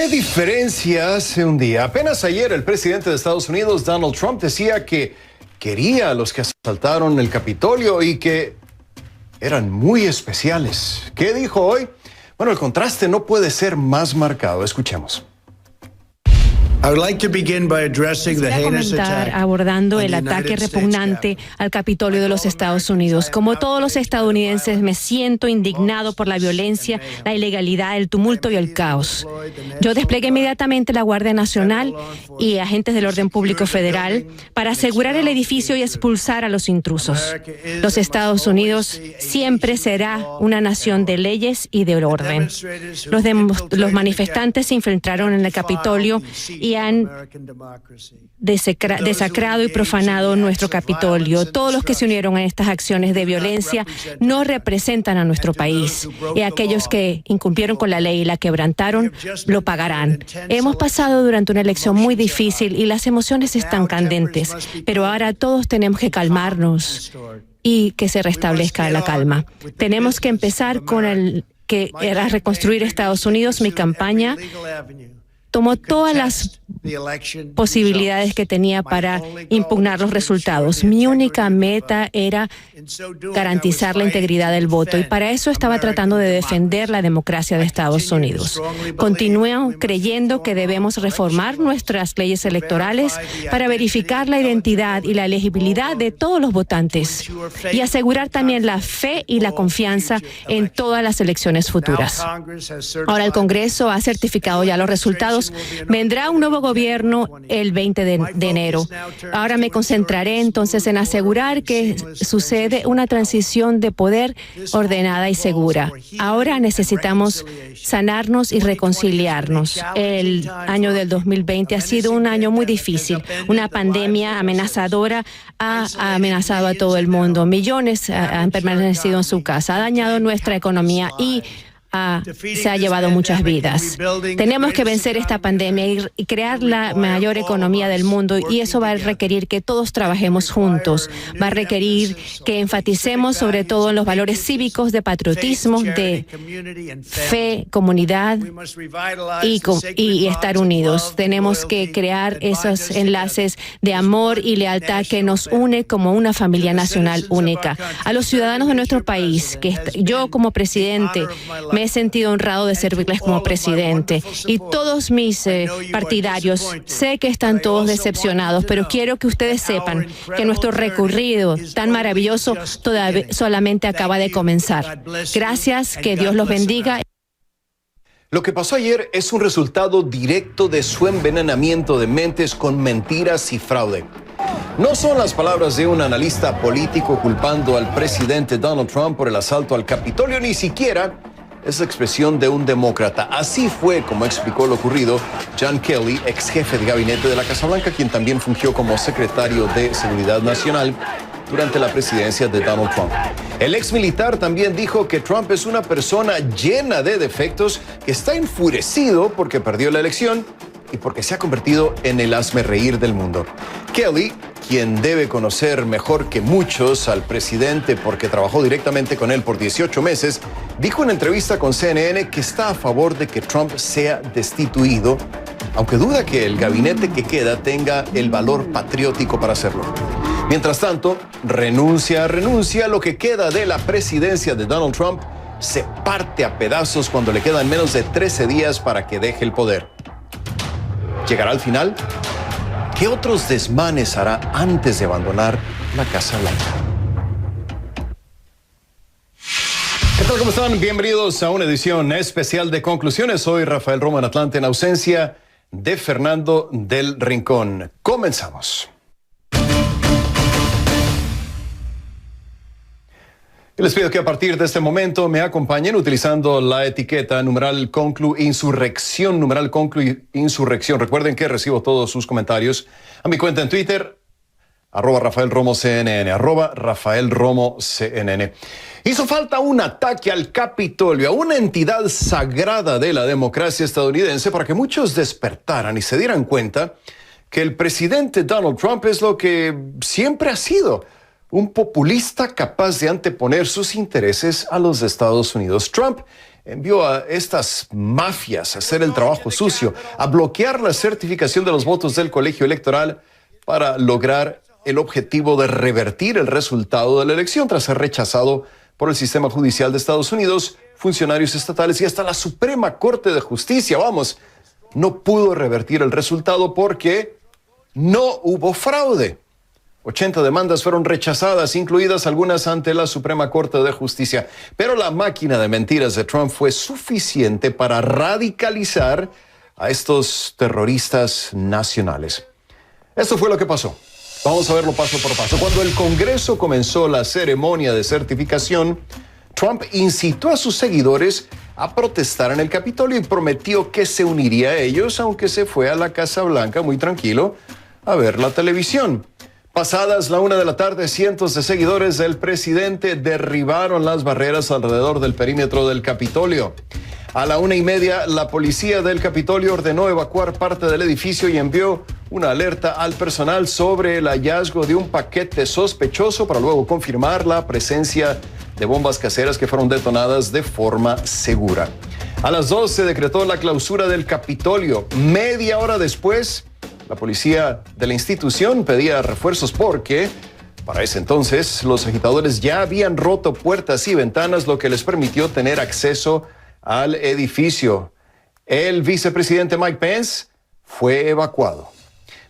¿Qué diferencia hace un día? Apenas ayer el presidente de Estados Unidos, Donald Trump, decía que quería a los que asaltaron el Capitolio y que eran muy especiales. ¿Qué dijo hoy? Bueno, el contraste no puede ser más marcado. Escuchemos. Quisiera comenzar abordando el ataque repugnante al Capitolio de los Estados Unidos. Como todos los estadounidenses, me siento indignado por la violencia, la ilegalidad, el tumulto y el caos. Yo desplegué inmediatamente la Guardia Nacional y agentes del orden público federal para asegurar el edificio y expulsar a los intrusos. Los Estados Unidos siempre será una nación de leyes y de orden. Los manifestantes se infiltraron en el Capitolio y han desacrado y profanado nuestro Capitolio. Todos los que se unieron a estas acciones de violencia no representan a nuestro país, y aquellos que incumplieron con la ley y la quebrantaron lo pagarán. Hemos pasado durante una elección muy difícil y las emociones están candentes, pero ahora todos tenemos que calmarnos y que se restablezca la calma. Tenemos que empezar con el que era reconstruir Estados Unidos. Mi campaña tomó todas las posibilidades que tenía para impugnar los resultados. Mi única meta era garantizar la integridad del voto, y para eso estaba tratando de defender la democracia de Estados Unidos. Continúo creyendo que debemos reformar nuestras leyes electorales para verificar la identidad y la elegibilidad de todos los votantes y asegurar también la fe y la confianza en todas las elecciones futuras. Ahora el Congreso ha certificado ya los resultados. Vendrá un nuevo gobierno el 20 de enero. Ahora me concentraré entonces en asegurar que sucede una transición de poder ordenada y segura. Ahora necesitamos sanarnos y reconciliarnos. El año del 2020 ha sido un año muy difícil. Una pandemia amenazadora ha amenazado a todo el mundo. Millones han permanecido en su casa. Ha dañado nuestra economía y se ha llevado muchas vidas. Tenemos que vencer esta pandemia y crear la mayor economía del mundo, y eso va a requerir que todos trabajemos juntos. Va a requerir que enfaticemos sobre todo en los valores cívicos de patriotismo, de fe, comunidad y estar unidos. Tenemos que crear esos enlaces de amor y lealtad que nos une como una familia nacional única. A los ciudadanos de nuestro país, que yo como presidente me he sentido honrado de servirles como presidente, y todos mis partidarios, sé que están todos decepcionados, pero quiero que ustedes sepan que nuestro recorrido tan maravilloso todavía solamente acaba de comenzar. Gracias, que Dios los bendiga. Lo que pasó ayer es un resultado directo de su envenenamiento de mentes con mentiras y fraude. No son las palabras de un analista político culpando al presidente Donald Trump por el asalto al Capitolio, ni siquiera es la expresión de un demócrata. Así fue como explicó lo ocurrido John Kelly, ex jefe de gabinete de la Casa Blanca, quien también fungió como secretario de Seguridad Nacional durante la presidencia de Donald Trump. El ex militar también dijo que Trump es una persona llena de defectos, que está enfurecido porque perdió la elección y porque se ha convertido en el hazmerreír del mundo. Kelly, quien debe conocer mejor que muchos al presidente porque trabajó directamente con él por 18 meses, dijo en entrevista con CNN que está a favor de que Trump sea destituido, aunque duda que el gabinete que queda tenga el valor patriótico para hacerlo. Mientras tanto, renuncia a renuncia, lo que queda de la presidencia de Donald Trump se parte a pedazos cuando le quedan menos de 13 días para que deje el poder. ¿Llegará al final? ¿Qué otros desmanes hará antes de abandonar la Casa Blanca? ¿Qué tal? ¿Cómo están? Bienvenidos a una edición especial de Conclusiones. Soy Rafael Romo en Atlanta, en ausencia de Fernando del Rincón. Comenzamos. Les pido que a partir de este momento me acompañen utilizando la etiqueta numeral conclu insurrección, numeral conclu insurrección. Recuerden que recibo todos sus comentarios a mi cuenta en Twitter, @RafaelRomoCNN, @RafaelRomoCNN. Hizo falta un ataque al Capitolio, a una entidad sagrada de la democracia estadounidense, para que muchos despertaran y se dieran cuenta que el presidente Donald Trump es lo que siempre ha sido: un populista capaz de anteponer sus intereses a los de Estados Unidos. Trump envió a estas mafias a hacer el trabajo sucio, a bloquear la certificación de los votos del colegio electoral para lograr el objetivo de revertir el resultado de la elección tras ser rechazado por el sistema judicial de Estados Unidos, funcionarios estatales y hasta la Suprema Corte de Justicia. No pudo revertir el resultado porque no hubo fraude. 80 demandas fueron rechazadas, incluidas algunas ante la Suprema Corte de Justicia. Pero la máquina de mentiras de Trump fue suficiente para radicalizar a estos terroristas nacionales. Esto fue lo que pasó. Vamos a verlo paso por paso. Cuando el Congreso comenzó la ceremonia de certificación, Trump incitó a sus seguidores a protestar en el Capitolio y prometió que se uniría a ellos, aunque se fue a la Casa Blanca muy tranquilo a ver la televisión. Pasadas la 1 de la tarde, cientos de seguidores del presidente derribaron las barreras alrededor del perímetro del Capitolio. A la 1:30, la policía del Capitolio ordenó evacuar parte del edificio y envió una alerta al personal sobre el hallazgo de un paquete sospechoso para luego confirmar la presencia de bombas caseras que fueron detonadas de forma segura. A las 2 se decretó la clausura del Capitolio. Media hora después, la policía de la institución pedía refuerzos porque, para ese entonces, los agitadores ya habían roto puertas y ventanas, lo que les permitió tener acceso al edificio. El vicepresidente Mike Pence fue evacuado.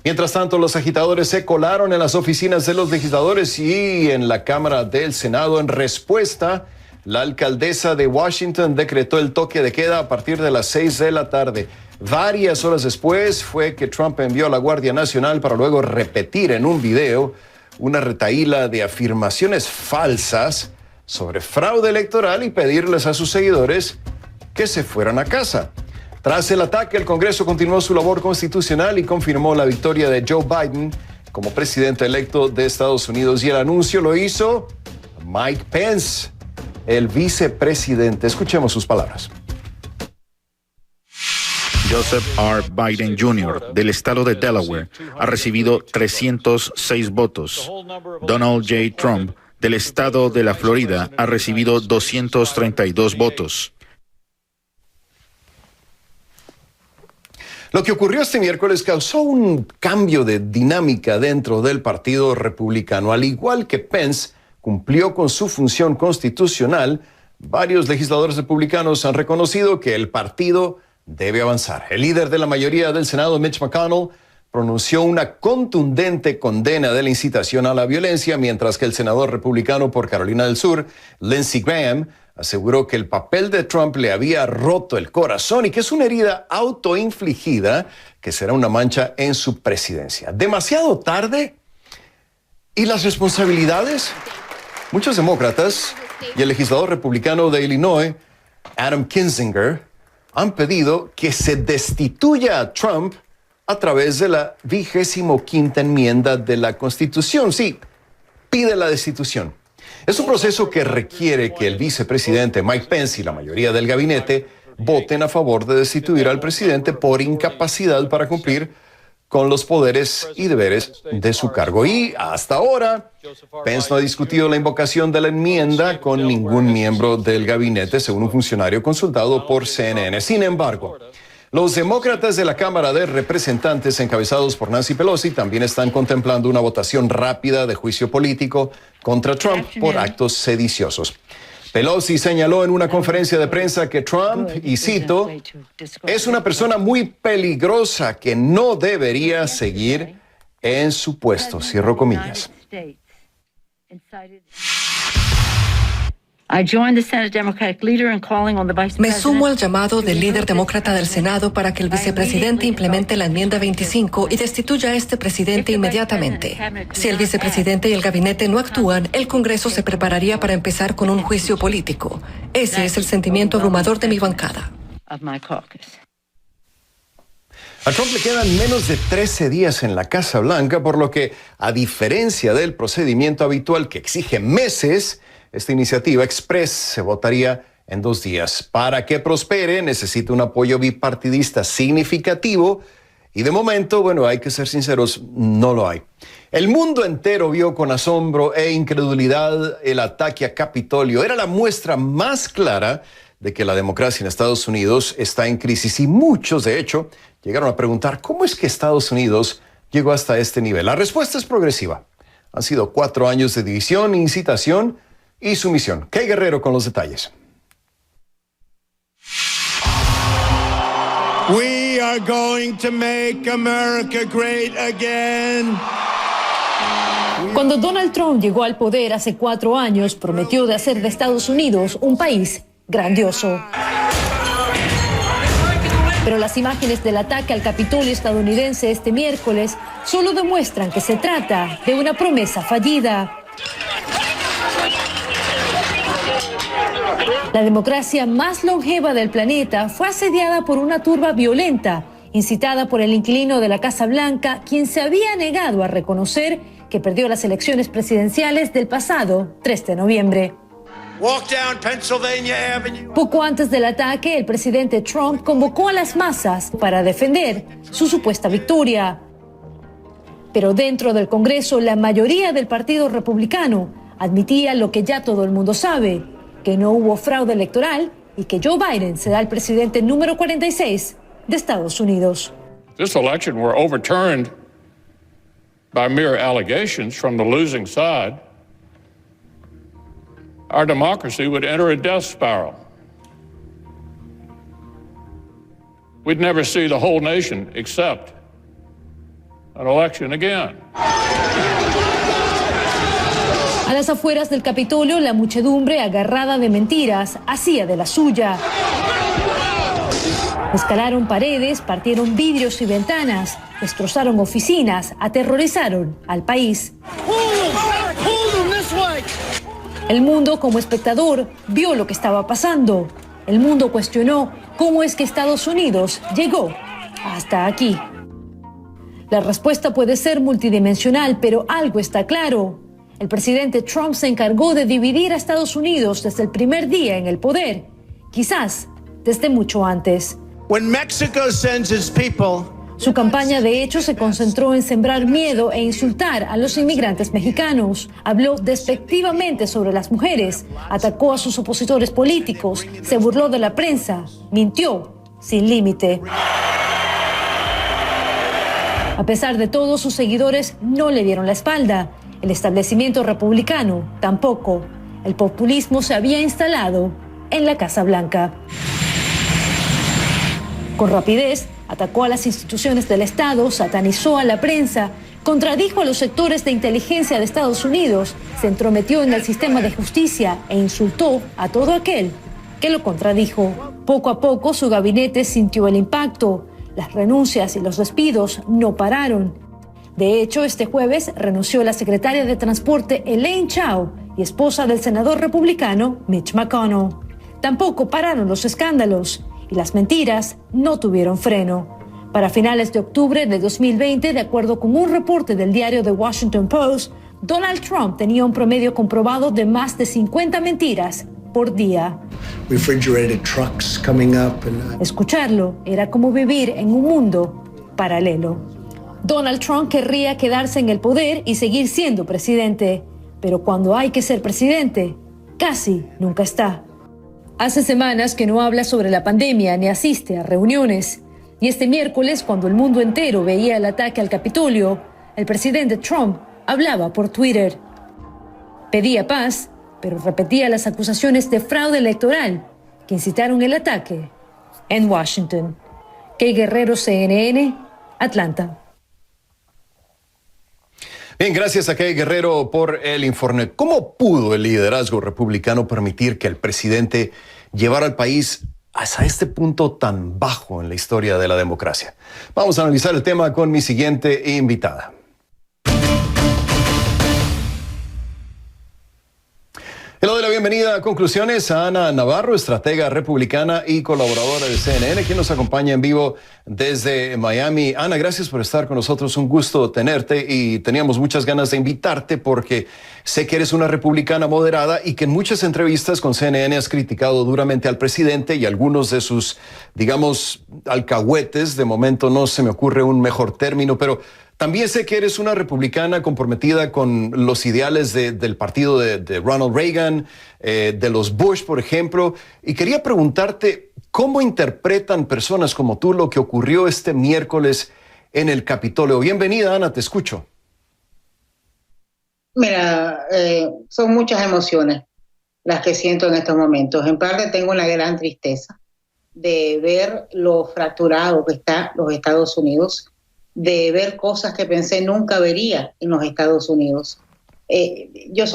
Mientras tanto, los agitadores se colaron en las oficinas de los legisladores y en la Cámara del Senado. En respuesta, la alcaldesa de Washington decretó el toque de queda a partir de las 6 de la tarde. Varias horas después fue que Trump envió a la Guardia Nacional para luego repetir en un video una retahíla de afirmaciones falsas sobre fraude electoral y pedirles a sus seguidores que se fueran a casa. Tras el ataque, el Congreso continuó su labor constitucional y confirmó la victoria de Joe Biden como presidente electo de Estados Unidos, y el anuncio lo hizo Mike Pence, el vicepresidente. Escuchemos sus palabras. Joseph R. Biden Jr. del estado de Delaware ha recibido 306 votos. Donald J. Trump del estado de la Florida ha recibido 232 votos. Lo que ocurrió este miércoles causó un cambio de dinámica dentro del Partido Republicano. Al igual que Pence cumplió con su función constitucional, varios legisladores republicanos han reconocido que el partido debe avanzar. El líder de la mayoría del Senado, Mitch McConnell, pronunció una contundente condena de la incitación a la violencia, mientras que el senador republicano por Carolina del Sur, Lindsey Graham, aseguró que el papel de Trump le había roto el corazón y que es una herida autoinfligida que será una mancha en su presidencia. ¿Demasiado tarde? ¿Y las responsabilidades? Muchos demócratas y el legislador republicano de Illinois, Adam Kinzinger, han pedido que se destituya a Trump a través de la 25ª enmienda de la Constitución. Sí, pide la destitución. Es un proceso que requiere que el vicepresidente Mike Pence y la mayoría del gabinete voten a favor de destituir al presidente por incapacidad para cumplir con los poderes y deberes de su cargo. Y hasta ahora, Pence no ha discutido la invocación de la enmienda con ningún miembro del gabinete, según un funcionario consultado por CNN. Sin embargo, los demócratas de la Cámara de Representantes, encabezados por Nancy Pelosi, también están contemplando una votación rápida de juicio político contra Trump por actos sediciosos. Pelosi señaló en una conferencia de prensa que Trump, y cito, es una persona muy peligrosa que no debería seguir en su puesto, cierro comillas. Me sumo al llamado del líder demócrata del Senado para que el vicepresidente implemente la enmienda 25 y destituya a este presidente inmediatamente. Si el vicepresidente y el gabinete no actúan, el Congreso se prepararía para empezar con un juicio político. Ese es el sentimiento abrumador de mi bancada. A Trump le quedan menos de 13 días en la Casa Blanca, por lo que, a diferencia del procedimiento habitual que exige meses, esta iniciativa express se votaría en 2 días. Para que prospere, necesita un apoyo bipartidista significativo y de momento, hay que ser sinceros, no lo hay. El mundo entero vio con asombro e incredulidad el ataque a Capitolio. Era la muestra más clara de que la democracia en Estados Unidos está en crisis y muchos, de hecho, llegaron a preguntar cómo es que Estados Unidos llegó hasta este nivel. La respuesta es progresiva. Han sido 4 años de división, incitación y sumisión. Kay Guerrero con los detalles. We are going to make America great again. Cuando Donald Trump llegó al poder hace 4 años, prometió de hacer de Estados Unidos un país grandioso. Pero las imágenes del ataque al Capitolio estadounidense este miércoles solo demuestran que se trata de una promesa fallida. La democracia más longeva del planeta fue asediada por una turba violenta, incitada por el inquilino de la Casa Blanca, quien se había negado a reconocer que perdió las elecciones presidenciales del pasado 3 de noviembre. Poco antes del ataque, el presidente Trump convocó a las masas para defender su supuesta victoria. Pero dentro del Congreso, la mayoría del Partido Republicano admitía lo que ya todo el mundo sabe, que no hubo fraude electoral y que Joe Biden será el presidente número 46 de Estados Unidos. This election were overturned by mere allegations from the losing side, our democracy would enter a death spiral. We'd never see the whole nation accept an election again. A las afueras del Capitolio, la muchedumbre, agarrada de mentiras, hacía de la suya. Escalaron paredes, partieron vidrios y ventanas, destrozaron oficinas, aterrorizaron al país. El mundo, como espectador, vio lo que estaba pasando. El mundo cuestionó cómo es que Estados Unidos llegó hasta aquí. La respuesta puede ser multidimensional, pero algo está claro. El presidente Trump se encargó de dividir a Estados Unidos desde el primer día en el poder, quizás desde mucho antes. When Mexico sends its people, Su campaña, de hecho, se concentró en sembrar miedo e insultar a los inmigrantes mexicanos. Habló despectivamente sobre las mujeres, atacó a sus opositores políticos, se burló de la prensa, mintió sin límite. A pesar de todo, sus seguidores no le dieron la espalda. El establecimiento republicano tampoco. El populismo se había instalado en la Casa Blanca. Con rapidez, atacó a las instituciones del Estado, satanizó a la prensa, contradijo a los sectores de inteligencia de Estados Unidos, se entrometió en el sistema de justicia e insultó a todo aquel que lo contradijo. Poco a poco, su gabinete sintió el impacto. Las renuncias y los despidos no pararon. De hecho, este jueves renunció la secretaria de Transporte Elaine Chao y esposa del senador republicano Mitch McConnell. Tampoco pararon los escándalos y las mentiras no tuvieron freno. Para finales de octubre de 2020, de acuerdo con un reporte del diario The Washington Post, Donald Trump tenía un promedio comprobado de más de 50 mentiras por día. Escucharlo era como vivir en un mundo paralelo. Donald Trump querría quedarse en el poder y seguir siendo presidente, pero cuando hay que ser presidente, casi nunca está. Hace semanas que no habla sobre la pandemia ni asiste a reuniones. Y este miércoles, cuando el mundo entero veía el ataque al Capitolio, el presidente Trump hablaba por Twitter. Pedía paz, pero repetía las acusaciones de fraude electoral que incitaron el ataque en Washington. Kay Guerrero, CNN, Atlanta. Bien, gracias a Kay Guerrero por el informe. ¿Cómo pudo el liderazgo republicano permitir que el presidente llevara al país hasta este punto tan bajo en la historia de la democracia? Vamos a analizar el tema con mi siguiente invitada. Le doy la bienvenida a Conclusiones a Ana Navarro, estratega republicana y colaboradora de CNN, quien nos acompaña en vivo desde Miami. Ana, gracias por estar con nosotros, un gusto tenerte y teníamos muchas ganas de invitarte porque sé que eres una republicana moderada y que en muchas entrevistas con CNN has criticado duramente al presidente y algunos de sus, digamos, alcahuetes. De momento no se me ocurre un mejor término, pero también sé que eres una republicana comprometida con los ideales del partido de Ronald Reagan, de los Bush, por ejemplo, y quería preguntarte cómo interpretan personas como tú lo que ocurrió este miércoles en el Capitolio. Bienvenida, Ana, te escucho. Mira, son muchas emociones las que siento en estos momentos. En parte tengo una gran tristeza de ver lo fracturado que está los Estados Unidos, de ver cosas que pensé nunca vería en los Estados Unidos. Yo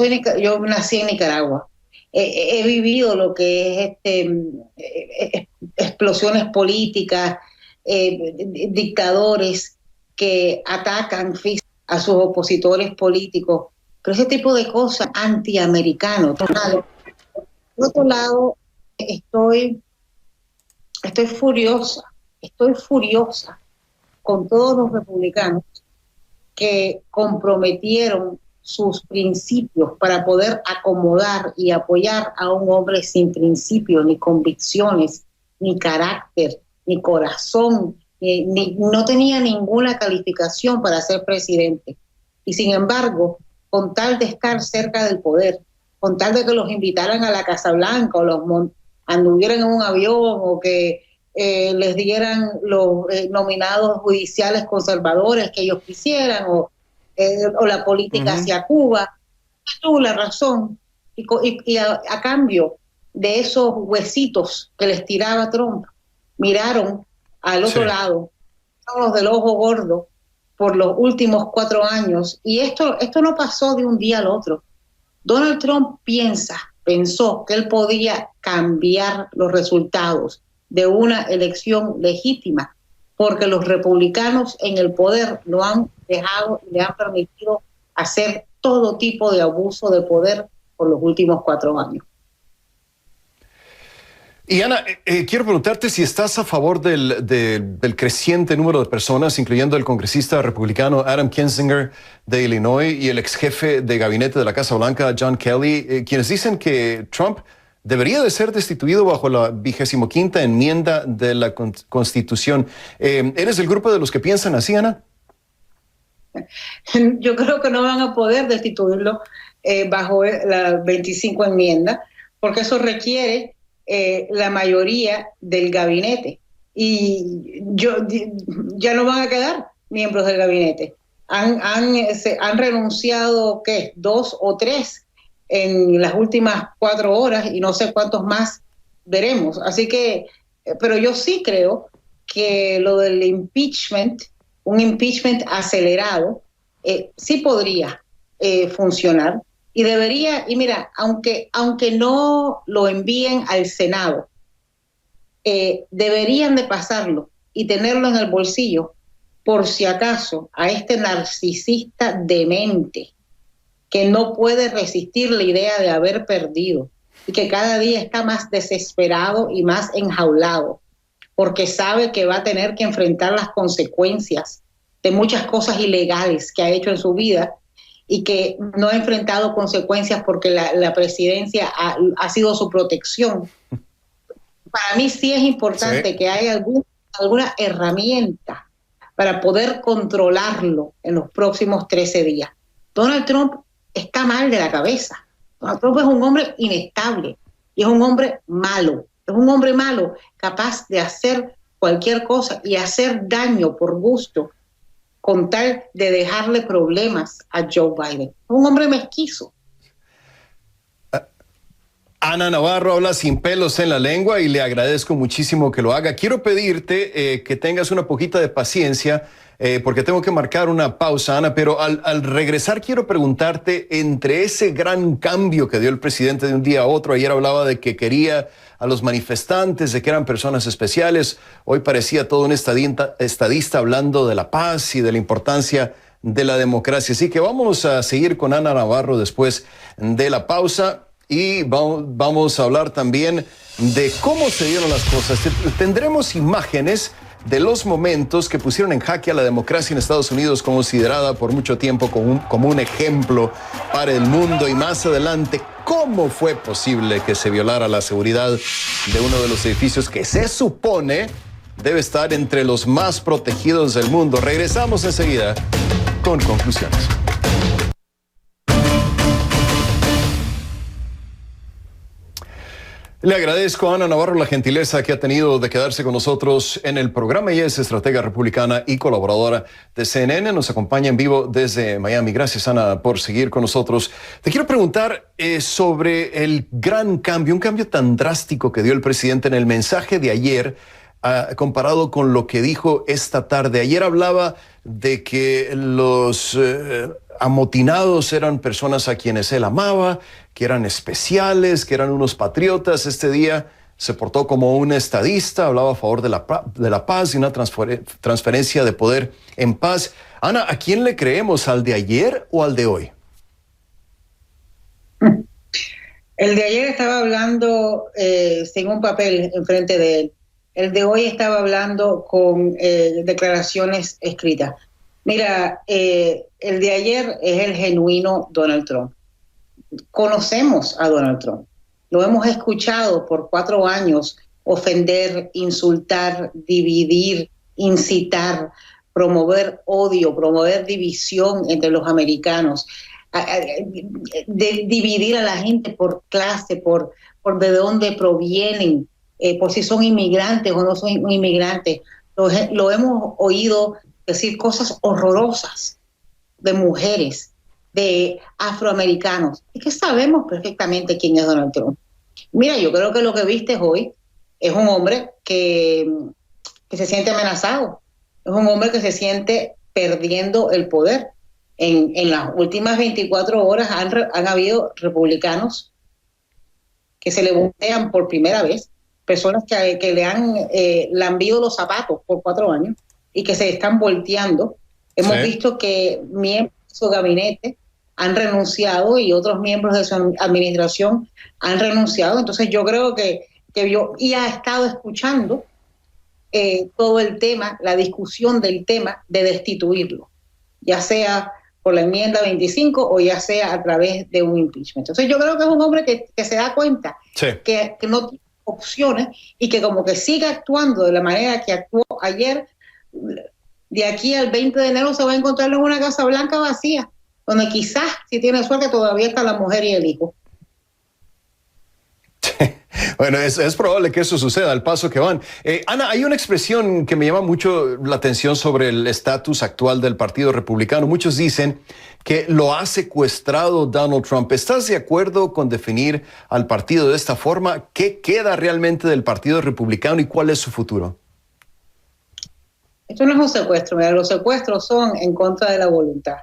nací en Nicaragua. He vivido lo que es explosiones políticas, dictadores que atacan a sus opositores políticos, pero ese tipo de cosas antiamericanos. Por otro lado, estoy furiosa con todos los republicanos que comprometieron sus principios para poder acomodar y apoyar a un hombre sin principios, ni convicciones, ni carácter, ni corazón, no tenía ninguna calificación para ser presidente. Y sin embargo, con tal de estar cerca del poder, con tal de que los invitaran a la Casa Blanca o los anduvieran en un avión o que les dieran los nominados judiciales conservadores que ellos quisieran o la política hacia Cuba, tuvo la razón y a cambio de esos huesitos que les tiraba Trump, miraron al otro lado, los del ojo gordo por los últimos 4 años, y esto no pasó de un día al otro. Donald Trump pensó que él podía cambiar los resultados de una elección legítima, porque los republicanos en el poder lo han dejado y le han permitido hacer todo tipo de abuso de poder por los últimos 4 años. Y Ana, quiero preguntarte si estás a favor del creciente número de personas, incluyendo el congresista republicano Adam Kinzinger de Illinois y el ex jefe de gabinete de la Casa Blanca, John Kelly, quienes dicen que Trump debería de ser destituido bajo la 25ª enmienda de la Constitución. ¿Eres del grupo de los que piensan así, Ana? Yo creo que no van a poder destituirlo bajo la 25 enmienda, porque eso requiere la mayoría del gabinete. Y ya no van a quedar miembros del gabinete. Han renunciado, ¿qué? 2 o 3 en las últimas 4 horas y no sé cuántos más veremos. Así que, pero yo sí creo que lo del impeachment, un impeachment acelerado, sí podría funcionar y debería, y mira, aunque no lo envíen al Senado, deberían de pasarlo y tenerlo en el bolsillo por si acaso a este narcisista demente que no puede resistir la idea de haber perdido y que cada día está más desesperado y más enjaulado, porque sabe que va a tener que enfrentar las consecuencias de muchas cosas ilegales que ha hecho en su vida y que no ha enfrentado consecuencias porque la presidencia ha sido su protección. Para mí sí es importante que haya alguna herramienta para poder controlarlo en los próximos 13 días. Donald Trump está mal de la cabeza. Donald Trump es un hombre inestable y es un hombre malo. Es un hombre malo, capaz de hacer cualquier cosa y hacer daño por gusto con tal de dejarle problemas a Joe Biden. Es un hombre mezquizo. Ana Navarro habla sin pelos en la lengua y le agradezco muchísimo que lo haga. Quiero pedirte que tengas una poquita de paciencia porque tengo que marcar una pausa, Ana, pero al regresar quiero preguntarte, entre ese gran cambio que dio el presidente de un día a otro, ayer hablaba de que quería a los manifestantes, de que eran personas especiales, hoy parecía todo un estadista hablando de la paz y de la importancia de la democracia. Así que vamos a seguir con Ana Navarro después de la pausa. Y vamos a hablar también de cómo se dieron las cosas. Tendremos imágenes de los momentos que pusieron en jaque a la democracia en Estados Unidos, considerada por mucho tiempo como un ejemplo para el mundo. Y más adelante, cómo fue posible que se violara la seguridad de uno de los edificios que se supone debe estar entre los más protegidos del mundo. Regresamos enseguida. con conclusiones. Le agradezco a Ana Navarro la gentileza que ha tenido de quedarse con nosotros en el programa. Ella es estratega republicana y colaboradora de CNN. Nos acompaña en vivo desde Miami. Gracias, Ana, por seguir con nosotros. Te quiero preguntar sobre el gran cambio, un cambio tan drástico que dio el presidente en el mensaje de ayer, comparado con lo que dijo esta tarde. Ayer hablaba de que los amotinados eran personas a quienes él amaba, que eran especiales, que eran unos patriotas. Este día se portó como un estadista, hablaba a favor de la paz y una transferencia de poder en paz. Ana, ¿a quién le creemos, al de ayer o al de hoy? El de ayer estaba hablando sin un papel enfrente de él. El de hoy estaba hablando con declaraciones escritas. Mira, el de ayer es el genuino Donald Trump. Conocemos a Donald Trump. Lo hemos escuchado por 4 años ofender, insultar, dividir, incitar, promover odio, promover división entre los americanos, de dividir a la gente por clase, por de dónde provienen, por si son inmigrantes o no son inmigrantes. Lo hemos oído decir cosas horrorosas de mujeres, de afroamericanos. Es que sabemos perfectamente quién es Donald Trump. Mira, yo creo que lo que viste hoy es un hombre que se siente amenazado, es un hombre que se siente perdiendo el poder. En las últimas 24 horas han habido republicanos que se le voltean por primera vez, personas que le han lambido los zapatos por 4 años y que se están volteando. Hemos visto que miembros de su gabinete han renunciado y otros miembros de su administración han renunciado. Entonces yo creo que y ha estado escuchando todo el tema, la discusión del tema de destituirlo, ya sea por la enmienda 25 o ya sea a través de un impeachment. Entonces yo creo que es un hombre que se da cuenta que no tiene opciones y que como que sigue actuando de la manera que actuó ayer. De aquí al 20 de enero se va a encontrar en una Casa Blanca vacía, donde quizás, si tiene suerte, todavía está la mujer y el hijo. Bueno, es probable que eso suceda al paso que van. Ana, hay una expresión que me llama mucho la atención sobre el estatus actual del Partido Republicano. Muchos dicen que lo ha secuestrado Donald Trump. ¿Estás de acuerdo con definir al partido de esta forma? ¿Qué queda realmente del Partido Republicano y cuál es su futuro? Esto no es un secuestro, mira, los secuestros son en contra de la voluntad.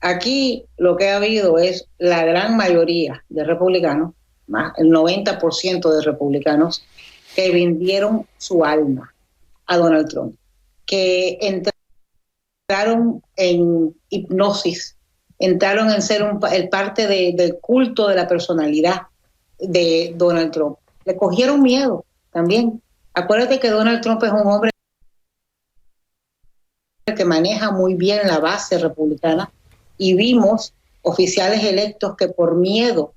Aquí lo que ha habido es la gran mayoría de republicanos, más el 90% de republicanos, que vendieron su alma a Donald Trump, que entraron en hipnosis, entraron en ser el parte del culto de la personalidad de Donald Trump. Le cogieron miedo también. Acuérdate que Donald Trump es un hombre que maneja muy bien la base republicana, y vimos oficiales electos que por miedo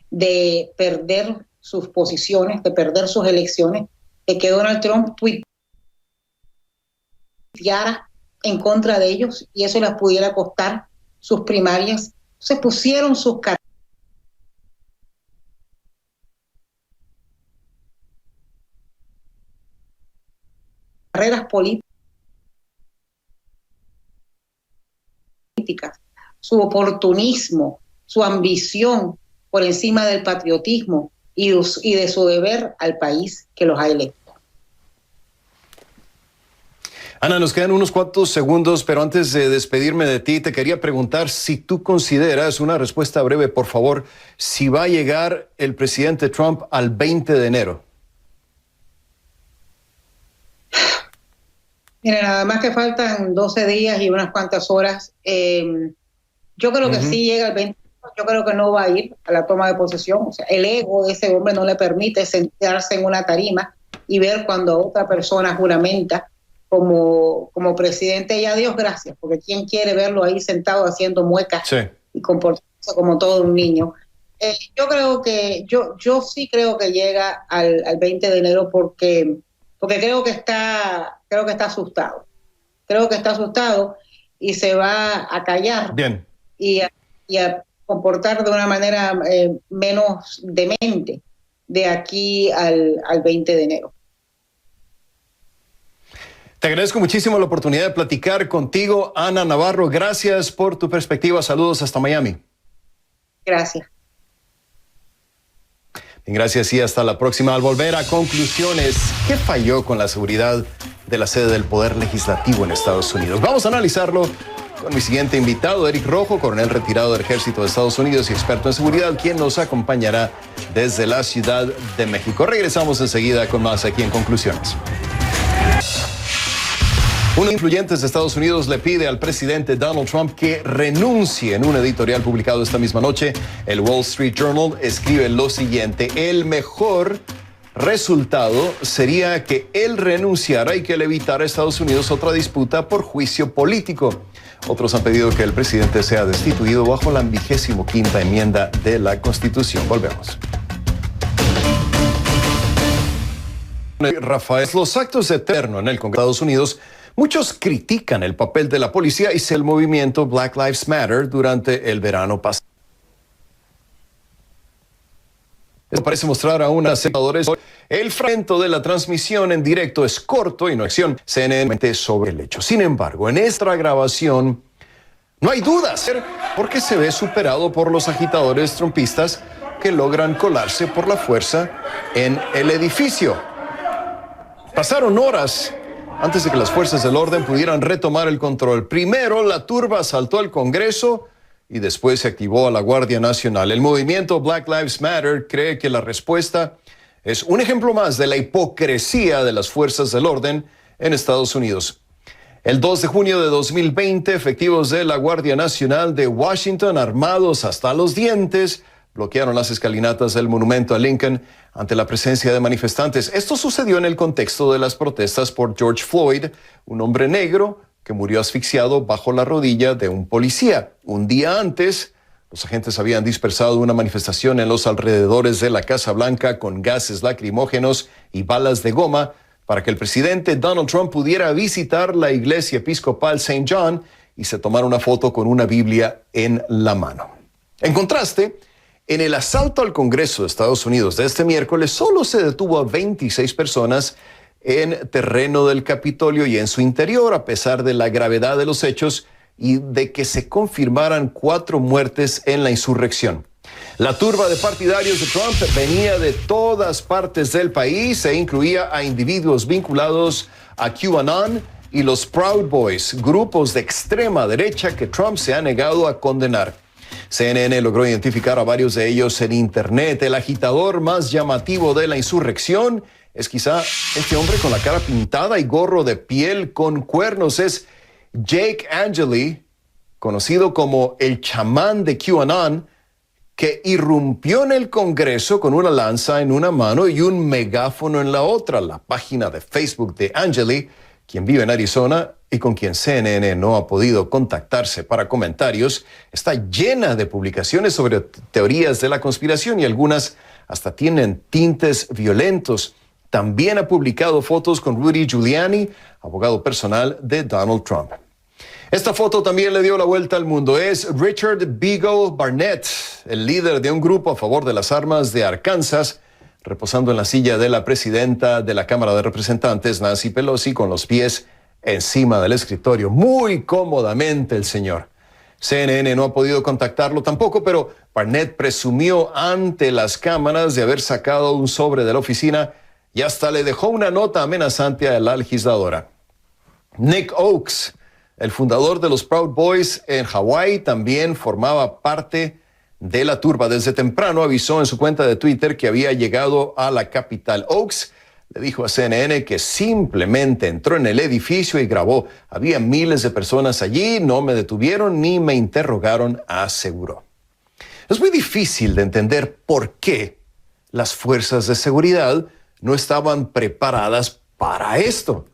de perder sus posiciones, de perder sus elecciones, de que Donald Trump tuiteara en contra de ellos y eso les pudiera costar sus primarias, se pusieron sus carreras políticas, su oportunismo, su ambición por encima del patriotismo y de su deber al país que los ha electo. Ana, nos quedan unos cuantos segundos, pero antes de despedirme de ti, te quería preguntar si tú consideras, una respuesta breve, por favor, si va a llegar el presidente Trump al 20 de enero. Mira, nada más que faltan 12 días y unas cuantas horas. Yo creo que sí llega el 20. Yo creo que no va a ir a la toma de posesión. O sea, el ego de ese hombre no le permite sentarse en una tarima y ver cuando otra persona juramenta como presidente. Y a Dios gracias, porque ¿quién quiere verlo ahí sentado haciendo muecas y comportándose como todo un niño? Yo creo que yo sí creo que llega al 20 de enero porque creo que está asustado. Creo que está asustado y se va a callar. Bien. Y a comportar de una manera menos demente de aquí al 20 de enero. Te agradezco muchísimo la oportunidad de platicar contigo, Ana Navarro. Gracias por tu perspectiva. Saludos hasta Miami. Gracias. Bien, gracias y hasta la próxima. Al volver a conclusiones, ¿qué falló con la seguridad de la sede del Poder Legislativo en Estados Unidos? Vamos a analizarlo con mi siguiente invitado, Eric Rojo, coronel retirado del Ejército de Estados Unidos y experto en seguridad, quien nos acompañará desde la Ciudad de México. Regresamos enseguida con más aquí en Conclusiones. Uno de los influyentes de Estados Unidos le pide al presidente Donald Trump que renuncie. En un editorial publicado esta misma noche, el Wall Street Journal escribe lo siguiente: el mejor resultado sería que él renunciara y que le evitara a Estados Unidos otra disputa por juicio político. Otros han pedido que el presidente sea destituido bajo la 25ª enmienda de la Constitución. Volvemos. Rafael, los actos de terror en el Congreso de Estados Unidos, muchos critican el papel de la policía y el movimiento Black Lives Matter durante el verano pasado. Esto parece mostrar a unas espectadores. El fragmento de la transmisión en directo es corto y no acción CNN sobre el hecho. Sin embargo, en esta grabación no hay dudas porque se ve superado por los agitadores trumpistas que logran colarse por la fuerza en el edificio. Pasaron horas antes de que las fuerzas del orden pudieran retomar el control. Primero, la turba asaltó el Congreso y después se activó a la Guardia Nacional. El movimiento Black Lives Matter cree que la respuesta es un ejemplo más de la hipocresía de las fuerzas del orden en Estados Unidos. El 2 de junio de 2020, efectivos de la Guardia Nacional de Washington, armados hasta los dientes, bloquearon las escalinatas del monumento a Lincoln ante la presencia de manifestantes. Esto sucedió en el contexto de las protestas por George Floyd, un hombre negro que murió asfixiado bajo la rodilla de un policía. Un día antes, los agentes habían dispersado una manifestación en los alrededores de la Casa Blanca con gases lacrimógenos y balas de goma para que el presidente Donald Trump pudiera visitar la iglesia episcopal St. John y se tomara una foto con una Biblia en la mano. En contraste, en el asalto al Congreso de Estados Unidos de este miércoles, solo se detuvo a 26 personas en terreno del Capitolio y en su interior, a pesar de la gravedad de los hechos y de que se confirmaran 4 muertes en la insurrección. La turba de partidarios de Trump venía de todas partes del país e incluía a individuos vinculados a QAnon y los Proud Boys, grupos de extrema derecha que Trump se ha negado a condenar. CNN logró identificar a varios de ellos en Internet. El agitador más llamativo de la insurrección es quizá este hombre con la cara pintada y gorro de piel con cuernos. Es Jake Angeli, conocido como el chamán de QAnon, que irrumpió en el Congreso con una lanza en una mano y un megáfono en la otra. La página de Facebook de Angeli, quien vive en Arizona y con quien CNN no ha podido contactarse para comentarios, está llena de publicaciones sobre teorías de la conspiración y algunas hasta tienen tintes violentos. También ha publicado fotos con Rudy Giuliani, abogado personal de Donald Trump. Esta foto también le dio la vuelta al mundo. Es Richard Beagle Barnett, el líder de un grupo a favor de las armas de Arkansas, reposando en la silla de la presidenta de la Cámara de Representantes, Nancy Pelosi, con los pies encima del escritorio. Muy cómodamente el señor. CNN no ha podido contactarlo tampoco, pero Barnett presumió ante las cámaras de haber sacado un sobre de la oficina y hasta le dejó una nota amenazante a la legisladora. Nick Oakes, el fundador de los Proud Boys en Hawái, también formaba parte de la turba. Desde temprano avisó en su cuenta de Twitter que había llegado a la capital. Oakes le dijo a CNN que simplemente entró en el edificio y grabó. Había miles de personas allí, no me detuvieron ni me interrogaron, aseguró. Es muy difícil de entender por qué las fuerzas de seguridad no estaban preparadas para esto.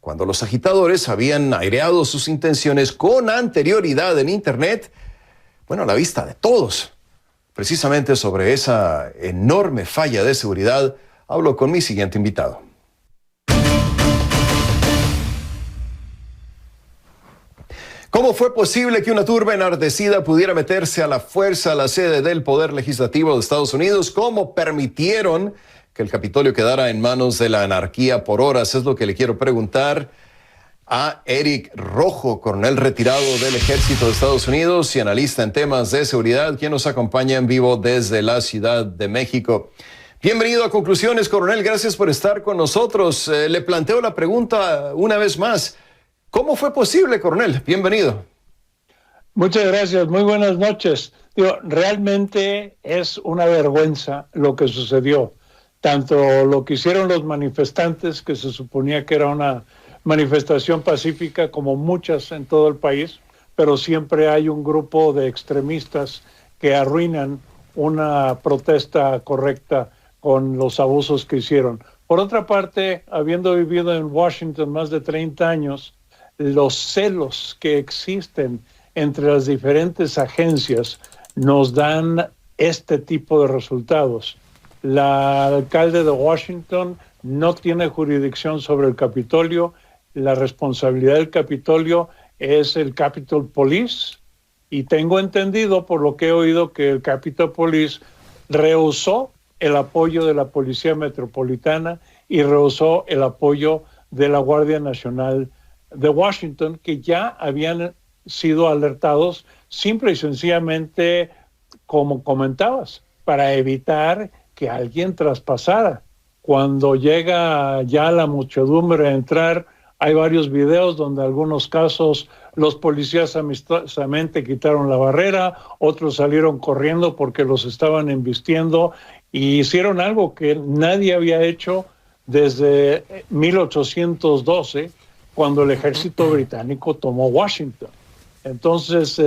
Cuando los agitadores habían aireado sus intenciones con anterioridad en Internet, bueno, a la vista de todos. Precisamente sobre esa enorme falla de seguridad, hablo con mi siguiente invitado. ¿Cómo fue posible que una turba enardecida pudiera meterse a la fuerza a la sede del Poder Legislativo de Estados Unidos? ¿Cómo permitieron que el Capitolio quedara en manos de la anarquía por horas? Es lo que le quiero preguntar a Eric Rojo, coronel retirado del Ejército de Estados Unidos y analista en temas de seguridad, quien nos acompaña en vivo desde la Ciudad de México. Bienvenido a Conclusiones, coronel. Gracias por estar con nosotros. Le planteo la pregunta una vez más. ¿Cómo fue posible, coronel? Bienvenido. Muchas gracias. Muy buenas noches. Realmente es una vergüenza lo que sucedió. Tanto lo que hicieron los manifestantes, que se suponía que era una manifestación pacífica, como muchas en todo el país, pero siempre hay un grupo de extremistas que arruinan una protesta correcta con los abusos que hicieron. Por otra parte, habiendo vivido en Washington más de 30 años, los celos que existen entre las diferentes agencias nos dan este tipo de resultados. La alcalde de Washington no tiene jurisdicción sobre el Capitolio. La responsabilidad del Capitolio es el Capitol Police, y tengo entendido, por lo que he oído, que el Capitol Police rehusó el apoyo de la Policía Metropolitana y rehusó el apoyo de la Guardia Nacional de Washington, que ya habían sido alertados simple y sencillamente, como comentabas, para evitar que alguien traspasara. Cuando llega ya la muchedumbre a entrar, hay varios videos donde en algunos casos los policías amistosamente quitaron la barrera, otros salieron corriendo porque los estaban embistiendo y hicieron algo que nadie había hecho desde 1812, cuando el ejército británico tomó Washington. Entonces,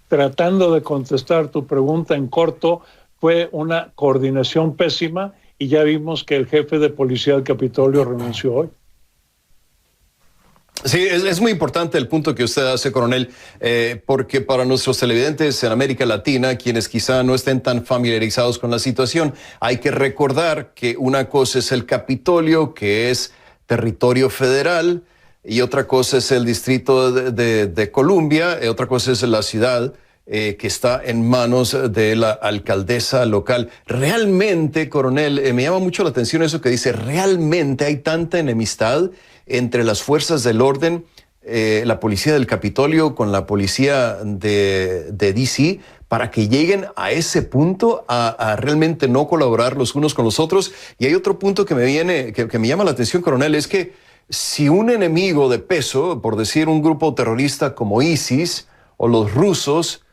tratando de contestar tu pregunta en corto, fue una coordinación pésima y ya vimos que el jefe de policía del Capitolio renunció hoy. Sí, es muy importante el punto que usted hace, coronel, porque para nuestros televidentes en América Latina, quienes quizá no estén tan familiarizados con la situación, hay que recordar que una cosa es el Capitolio, que es territorio federal, y otra cosa es el Distrito de Columbia, y otra cosa es la ciudad que está en manos de la alcaldesa local. Realmente, coronel, me llama mucho la atención eso que dice, realmente hay tanta enemistad entre las fuerzas del orden, la policía del Capitolio con la policía de DC, para que lleguen a ese punto a realmente no colaborar los unos con los otros. Y hay otro punto que me llama la atención, coronel, es que si un enemigo de peso, por decir un grupo terrorista como ISIS o los rusos,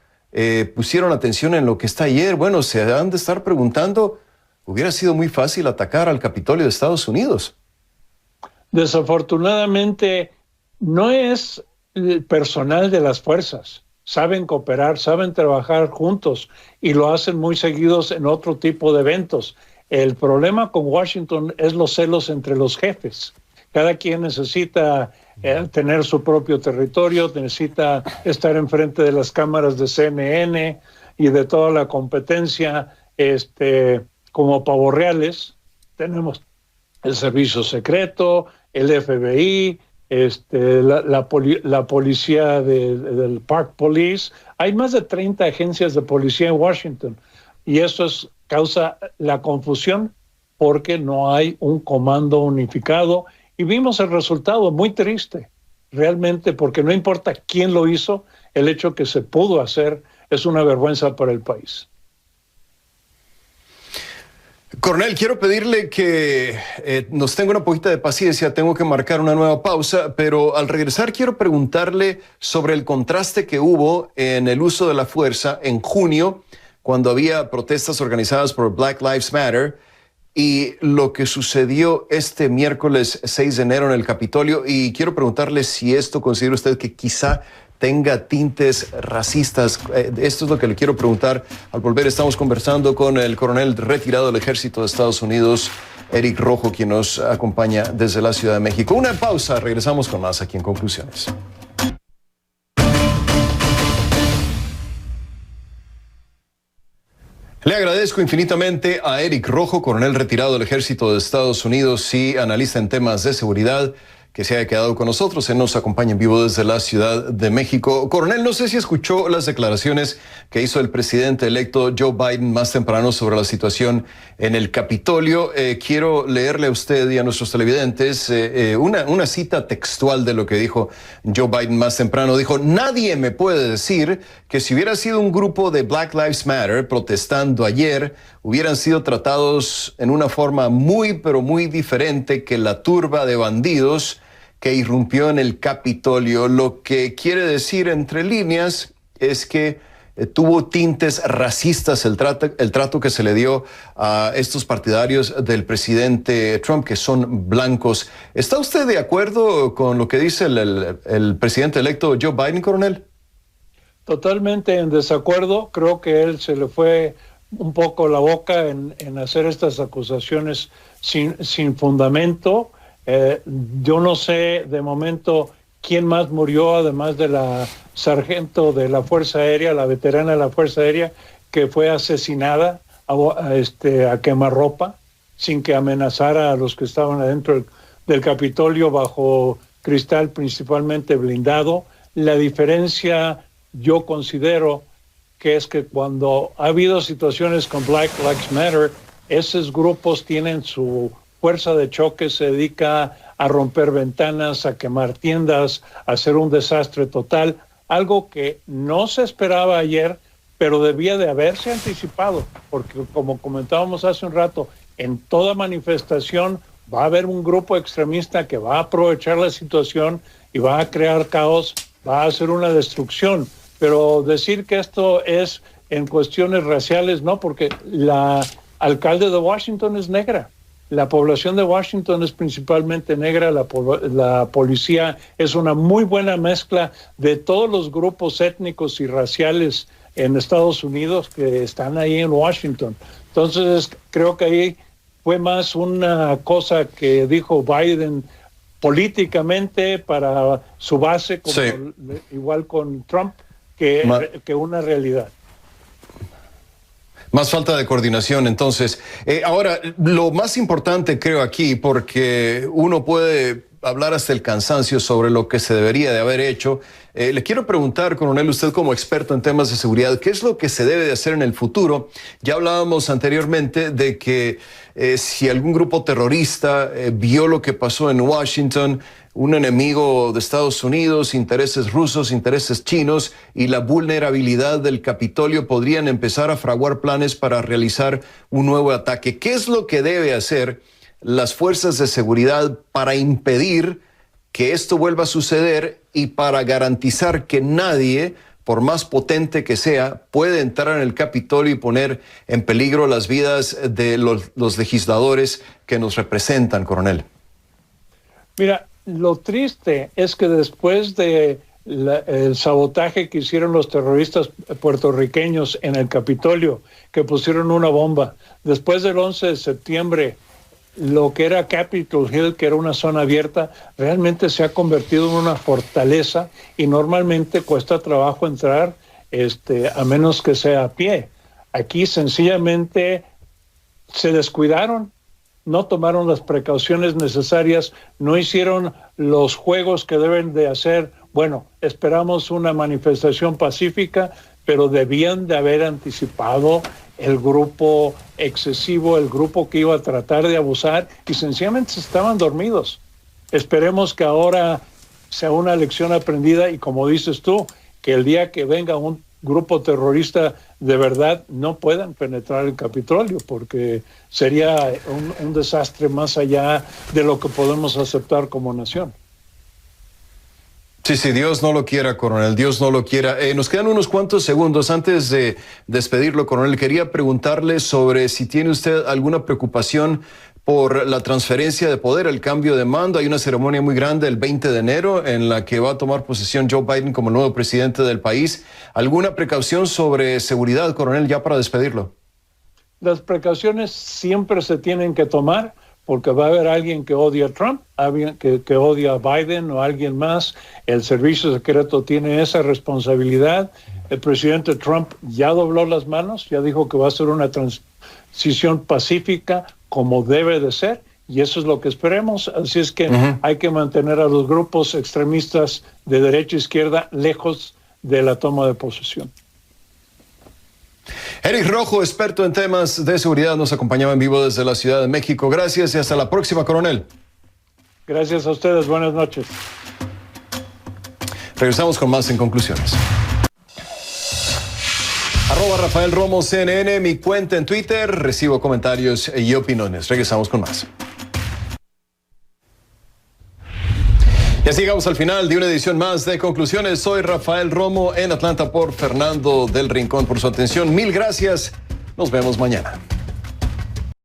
pusieron atención en lo que está ayer, bueno, se han de estar preguntando, hubiera sido muy fácil atacar al Capitolio de Estados Unidos. Desafortunadamente, no es el personal de las fuerzas. Saben cooperar, saben trabajar juntos y lo hacen muy seguidos en otro tipo de eventos. El problema con Washington es los celos entre los jefes. Cada quien necesita tener su propio territorio, necesita estar enfrente de las cámaras de CNN y de toda la competencia, como pavos reales. Tenemos el servicio secreto, el FBI, la policía del Park Police. Hay más de 30 agencias de policía en Washington y eso causa la confusión porque no hay un comando unificado. Y vimos el resultado muy triste, realmente, porque no importa quién lo hizo, el hecho que se pudo hacer es una vergüenza para el país. Coronel, quiero pedirle que nos tenga una poquita de paciencia, tengo que marcar una nueva pausa, pero al regresar quiero preguntarle sobre el contraste que hubo en el uso de la fuerza en junio, cuando había protestas organizadas por Black Lives Matter, y lo que sucedió este miércoles 6 de enero en el Capitolio. Y quiero preguntarle si esto considera usted que quizá tenga tintes racistas. Esto es lo que le quiero preguntar. Al volver estamos conversando con el coronel retirado del Ejército de Estados Unidos, Eric Rojo, quien nos acompaña desde la Ciudad de México. Una pausa, regresamos con más aquí en Conclusiones. Le agradezco infinitamente a Eric Rojo, coronel retirado del Ejército de Estados Unidos y analista en temas de seguridad, que se haya quedado con nosotros. Él nos acompaña en vivo desde la Ciudad de México. Coronel, no sé si escuchó las declaraciones que hizo el presidente electo Joe Biden más temprano sobre la situación en el Capitolio. Quiero leerle a usted y a nuestros televidentes una cita textual de lo que dijo Joe Biden más temprano. Dijo: nadie me puede decir que si hubiera sido un grupo de Black Lives Matter protestando ayer, hubieran sido tratados en una forma muy, pero muy diferente que la turba de bandidos que irrumpió en el Capitolio. Lo que quiere decir entre líneas es que tuvo tintes racistas el trato que se le dio a estos partidarios del presidente Trump, que son blancos. ¿Está usted de acuerdo con lo que dice el presidente electo Joe Biden, coronel? Totalmente en desacuerdo. Creo que él se le fue un poco la boca en hacer estas acusaciones sin fundamento. Yo no sé de momento quién más murió, además de la sargento de la Fuerza Aérea, la veterana de la Fuerza Aérea, que fue asesinada a quemarropa, sin que amenazara a los que estaban adentro del Capitolio bajo cristal principalmente blindado. La diferencia, yo considero, que es que cuando ha habido situaciones con Black Lives Matter, esos grupos tienen su fuerza de choque, se dedica a romper ventanas, a quemar tiendas, a hacer un desastre total, algo que no se esperaba ayer, pero debía de haberse anticipado, porque como comentábamos hace un rato, en toda manifestación va a haber un grupo extremista que va a aprovechar la situación y va a crear caos, va a hacer una destrucción. Pero decir que esto es en cuestiones raciales, no, porque la alcalde de Washington es negra. La población de Washington es principalmente negra, la policía es una muy buena mezcla de todos los grupos étnicos y raciales en Estados Unidos que están ahí en Washington. Entonces, creo que ahí fue más una cosa que dijo Biden políticamente para su base, como sí, igual con Trump, que una realidad. Más falta de coordinación, entonces. Ahora, lo más importante creo aquí, porque uno puede hablar hasta el cansancio sobre lo que se debería de haber hecho. Le quiero preguntar, coronel, usted como experto en temas de seguridad, ¿qué es lo que se debe de hacer en el futuro? Ya hablábamos anteriormente de que si algún grupo terrorista vio lo que pasó en Washington, un enemigo de Estados Unidos, intereses rusos, intereses chinos y la vulnerabilidad del Capitolio podrían empezar a fraguar planes para realizar un nuevo ataque. ¿Qué es lo que debe hacer las fuerzas de seguridad para impedir que esto vuelva a suceder y para garantizar que nadie, por más potente que sea, puede entrar en el Capitolio y poner en peligro las vidas de los legisladores que nos representan, coronel? Mira, lo triste es que después de el sabotaje que hicieron los terroristas puertorriqueños en el Capitolio, que pusieron una bomba, después del 11 de septiembre, lo que era Capitol Hill, que era una zona abierta, realmente se ha convertido en una fortaleza y normalmente cuesta trabajo entrar, a menos que sea a pie. Aquí sencillamente se descuidaron, no tomaron las precauciones necesarias, no hicieron los juegos que deben de hacer. Bueno, esperamos una manifestación pacífica, pero debían de haber anticipado el grupo excesivo, el grupo que iba a tratar de abusar, y sencillamente estaban dormidos. Esperemos que ahora sea una lección aprendida y, como dices tú, que el día que venga un grupo terrorista de verdad no puedan penetrar el Capitolio, porque sería un desastre más allá de lo que podemos aceptar como nación. Sí, Dios no lo quiera, coronel, Dios no lo quiera. Nos quedan unos cuantos segundos antes de despedirlo, coronel. Quería preguntarle sobre si tiene usted alguna preocupación por la transferencia de poder, el cambio de mando. Hay una ceremonia muy grande el 20 de enero en la que va a tomar posesión Joe Biden como nuevo presidente del país. ¿Alguna precaución sobre seguridad, coronel, ya para despedirlo? Las precauciones siempre se tienen que tomar, porque va a haber alguien que odia a Trump, alguien que odia a Biden o alguien más. El servicio secreto tiene esa responsabilidad. El presidente Trump ya dobló las manos, ya dijo que va a ser una transición pacífica como debe de ser, y eso es lo que esperemos. Así es que hay que mantener a los grupos extremistas de derecha e izquierda lejos de la toma de posesión. Eric Rojo, experto en temas de seguridad, nos acompañaba en vivo desde la Ciudad de México. Gracias y hasta la próxima, coronel. Gracias a ustedes. Buenas noches. Regresamos con más en conclusiones. @Rafael Romo CNN, mi cuenta en Twitter. Recibo comentarios y opiniones. Regresamos con más. Y así llegamos al final de una edición más de Conclusiones. Soy Rafael Romo en Atlanta por Fernando del Rincón por su atención. Mil gracias. Nos vemos mañana.